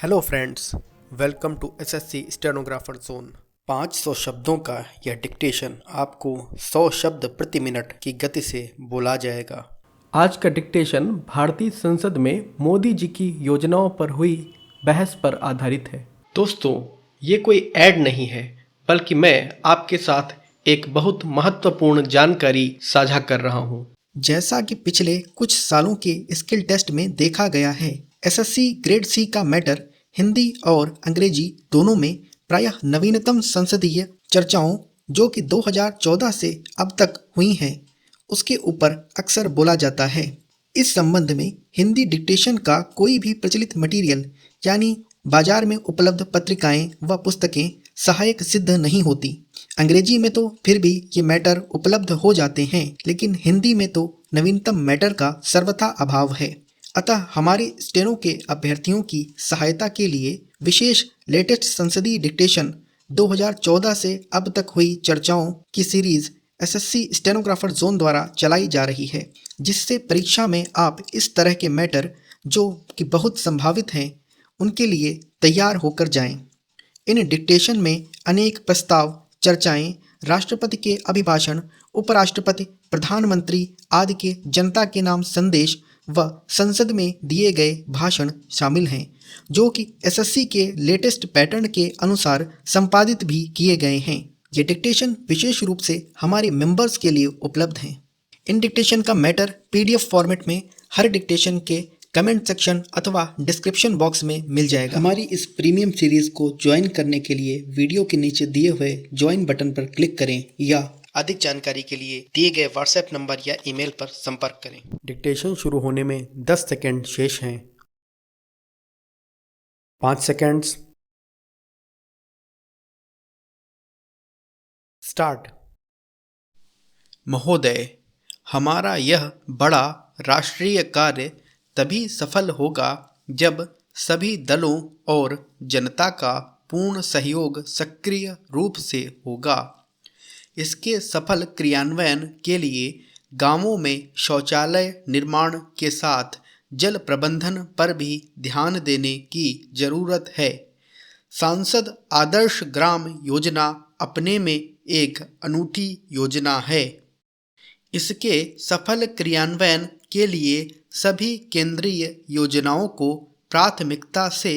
Hello friends, welcome to SSC stenographer zone. 500 शब्दों का यह डिक्टेशन आपको 100 शब्द प्रति मिनट की गति से बोला जाएगा। आज का डिक्टेशन भारतीय संसद में मोदी जी की योजनाओं पर हुई बहस पर आधारित है। दोस्तों, ये कोई ऐड नहीं है, बल्कि मैं आपके साथ एक बहुत महत्वपूर्ण जानकारी साझा कर रहा हूँ। जैसा कि पिछले कुछ सालों के स्किल टेस्ट में देखा गया है, एसएससी ग्रेड सी का मैटर हिंदी और अंग्रेजी दोनों में प्रायः नवीनतम संसदीय चर्चाओं जो कि 2014 से अब तक हुई हैं, उसके ऊपर अक्सर बोला जाता है। इस संबंध में हिंदी डिक्टेशन का कोई भी प्रचलित मटेरियल यानी बाजार में उपलब्ध पत्रिकाएं व पुस्तकें सहायक सिद्ध नहीं होती। अंग्रेजी में तो फिर भी ये मैटर उपलब्ध हो जाते हैं, लेकिन हिंदी में तो नवीनतम मैटर का सर्वथा अभाव है। अतः हमारे स्टेनो के अभ्यर्थियों की सहायता के लिए विशेष लेटेस्ट संसदीय डिक्टेशन 2014 से अब तक हुई चर्चाओं की सीरीज एसएससी स्टेनोग्राफर जोन द्वारा चलाई जा रही है, जिससे परीक्षा में आप इस तरह के मैटर जो कि बहुत संभावित हैं उनके लिए तैयार होकर जाएं। इन डिक्टेशन में अनेक प्रस्ताव, चर्चाएं, राष्ट्रपति के अभिभाषण, उपराष्ट्रपति, प्रधानमंत्री आदि के जनता के नाम संदेश व संसद में दिए गए भाषण शामिल हैं, जो कि एसएससी के लेटेस्ट पैटर्न के अनुसार संपादित भी किए गए हैं। ये डिक्टेशन विशेष रूप से हमारे मेंबर्स के लिए उपलब्ध हैं। इन डिक्टेशन का मैटर पीडीएफ फॉर्मेट में हर डिक्टेशन के कमेंट सेक्शन अथवा डिस्क्रिप्शन बॉक्स में मिल जाएगा। हमारी इस प्रीमियम सीरीज को ज्वाइन करने के लिए वीडियो के नीचे दिए हुए ज्वाइन बटन पर क्लिक करें या अधिक जानकारी के लिए दिए गए व्हाट्सएप नंबर या ईमेल पर संपर्क करें। डिक्टेशन शुरू होने में 10 सेकंड शेष हैं। 5 सेकंड्स। स्टार्ट। महोदय, हमारा यह बड़ा राष्ट्रीय कार्य तभी सफल होगा जब सभी दलों और जनता का पूर्ण सहयोग सक्रिय रूप से होगा। इसके सफल क्रियान्वयन के लिए गांवों में शौचालय निर्माण के साथ जल प्रबंधन पर भी ध्यान देने की जरूरत है। सांसद आदर्श ग्राम योजना अपने में एक अनूठी योजना है। इसके सफल क्रियान्वयन के लिए सभी केंद्रीय योजनाओं को प्राथमिकता से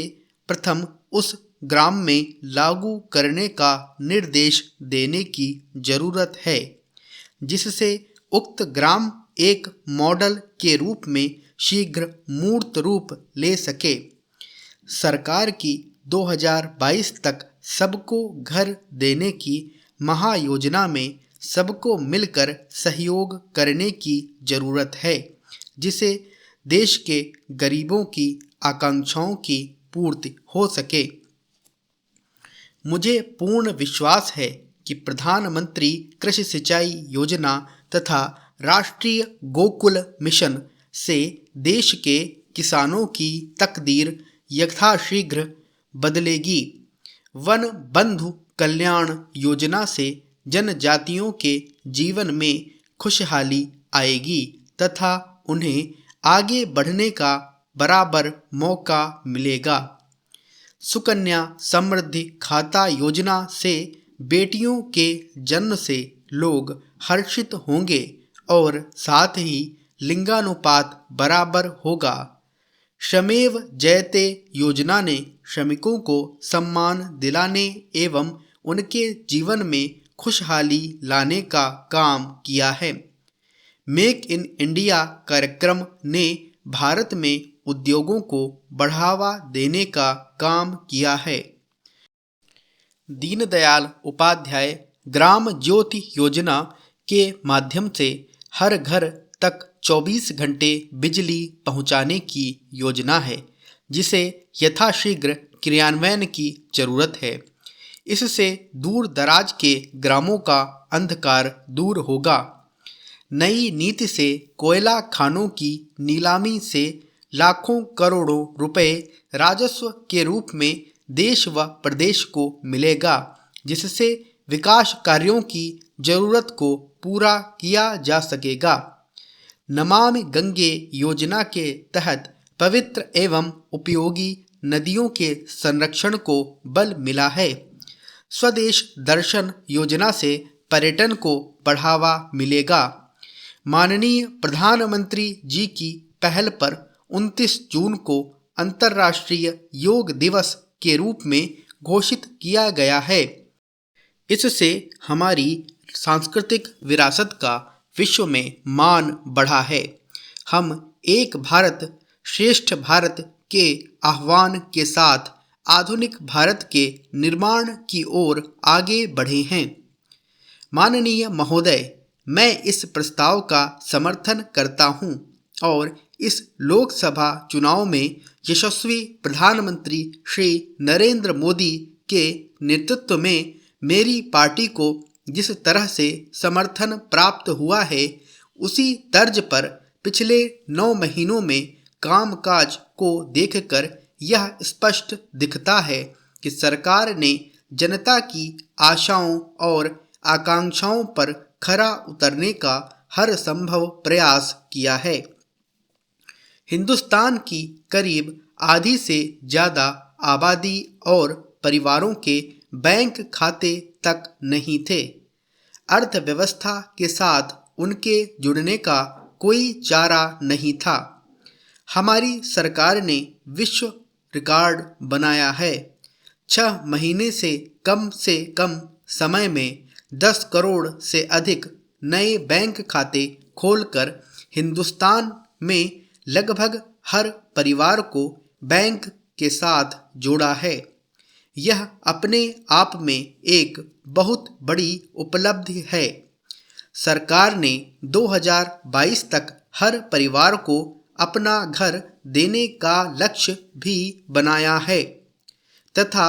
प्रथम उस ग्राम में लागू करने का निर्देश देने की जरूरत है, जिससे उक्त ग्राम एक मॉडल के रूप में शीघ्र मूर्त रूप ले सके। सरकार की 2022 तक सबको घर देने की महायोजना में सबको मिलकर सहयोग करने की जरूरत है, जिसे देश के गरीबों की आकांक्षाओं की पूर्ति हो सके। मुझे पूर्ण विश्वास है कि प्रधानमंत्री कृषि सिंचाई योजना तथा राष्ट्रीय गोकुल मिशन से देश के किसानों की तकदीर यथाशीघ्र बदलेगी। वन बंधु कल्याण योजना से जनजातियों के जीवन में खुशहाली आएगी तथा उन्हें आगे बढ़ने का बराबर मौका मिलेगा। सुकन्या समृद्धि खाता योजना से बेटियों के जन्म से लोग हर्षित होंगे और साथ ही लिंगानुपात बराबर होगा। श्रमेव जयते योजना ने श्रमिकों को सम्मान दिलाने एवं उनके जीवन में खुशहाली लाने का काम किया है। मेक इन इंडिया कार्यक्रम ने भारत में उद्योगों को बढ़ावा देने का काम किया है। दीनदयाल उपाध्याय ग्राम ज्योति योजना के माध्यम से हर घर तक 24 घंटे बिजली पहुंचाने की योजना है, जिसे यथाशीघ्र क्रियान्वयन की जरूरत है। इससे दूर दराज के ग्रामों का अंधकार दूर होगा। नई नीति से कोयला खानों की नीलामी से लाखों करोड़ों रुपए राजस्व के रूप में देश व प्रदेश को मिलेगा, जिससे विकास कार्यों की जरूरत को पूरा किया जा सकेगा। नमामि गंगे योजना के तहत पवित्र एवं उपयोगी नदियों के संरक्षण को बल मिला है। स्वदेश दर्शन योजना से पर्यटन को बढ़ावा मिलेगा। माननीय प्रधानमंत्री जी की पहल पर 29 जून को अंतर्राष्ट्रीय योग दिवस के रूप में घोषित किया गया है। इससे हमारी सांस्कृतिक विरासत का विश्व में मान बढ़ा है। हम एक भारत श्रेष्ठ भारत के आह्वान के साथ आधुनिक भारत के निर्माण की ओर आगे बढ़े हैं। माननीय महोदय, मैं इस प्रस्ताव का समर्थन करता हूं और इस लोकसभा चुनाव में यशस्वी प्रधानमंत्री श्री नरेंद्र मोदी के नेतृत्व में मेरी पार्टी को जिस तरह से समर्थन प्राप्त हुआ है, उसी तर्ज पर पिछले 9 महीनों में कामकाज को देखकर यह स्पष्ट दिखता है कि सरकार ने जनता की आशाओं और आकांक्षाओं पर खरा उतरने का हर संभव प्रयास किया है। हिंदुस्तान की करीब आधी से ज़्यादा आबादी और परिवारों के बैंक खाते तक नहीं थे। अर्थव्यवस्था के साथ उनके जुड़ने का कोई चारा नहीं था। हमारी सरकार ने विश्व रिकॉर्ड बनाया है। 6 महीने से कम समय में 10 करोड़ से अधिक नए बैंक खाते खोलकर हिंदुस्तान में लगभग हर परिवार को बैंक के साथ जोड़ा है। यह अपने आप में एक बहुत बड़ी उपलब्धि है। सरकार ने 2022 तक हर परिवार को अपना घर देने का लक्ष्य भी बनाया है तथा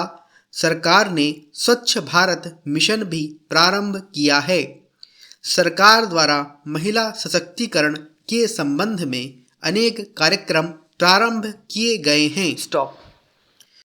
सरकार ने स्वच्छ भारत मिशन भी प्रारंभ किया है। सरकार द्वारा महिला सशक्तिकरण के संबंध में अनेक कार्यक्रम प्रारंभ किए गए हैं। स्टॉप।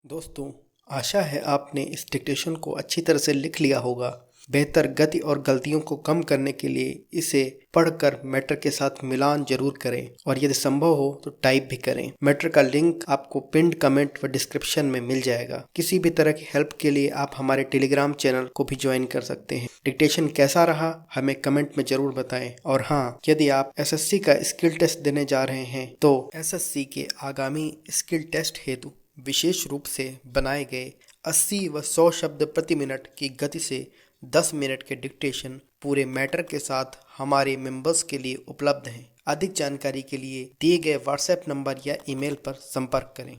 दोस्तों, आशा है आपने इस डिक्टेशन को अच्छी तरह से लिख लिया होगा। बेहतर गति और गलतियों को कम करने के लिए इसे पढ़कर मैटर के साथ मिलान जरूर करें और यदि संभव हो तो टाइप भी करें। मैटर का लिंक आपको पिन्ड कमेंट व डिस्क्रिप्शन में मिल जाएगा। किसी भी तरह की हेल्प के लिए आप हमारे टेलीग्राम चैनल को भी ज्वाइन कर सकते हैं। डिक्टेशन कैसा रहा हमें कमेंट में जरूर बताएं। और हाँ, यदि आप एसएससी का स्किल टेस्ट देने जा रहे हैं तो एसएससी के आगामी स्किल टेस्ट हेतु विशेष रूप से बनाए गए 80 व 100 शब्द प्रति मिनट की गति से 10 मिनट के डिक्टेशन पूरे मैटर के साथ हमारे मेंबर्स के लिए उपलब्ध हैं। अधिक जानकारी के लिए दिए गए व्हाट्सएप नंबर या ईमेल पर संपर्क करें।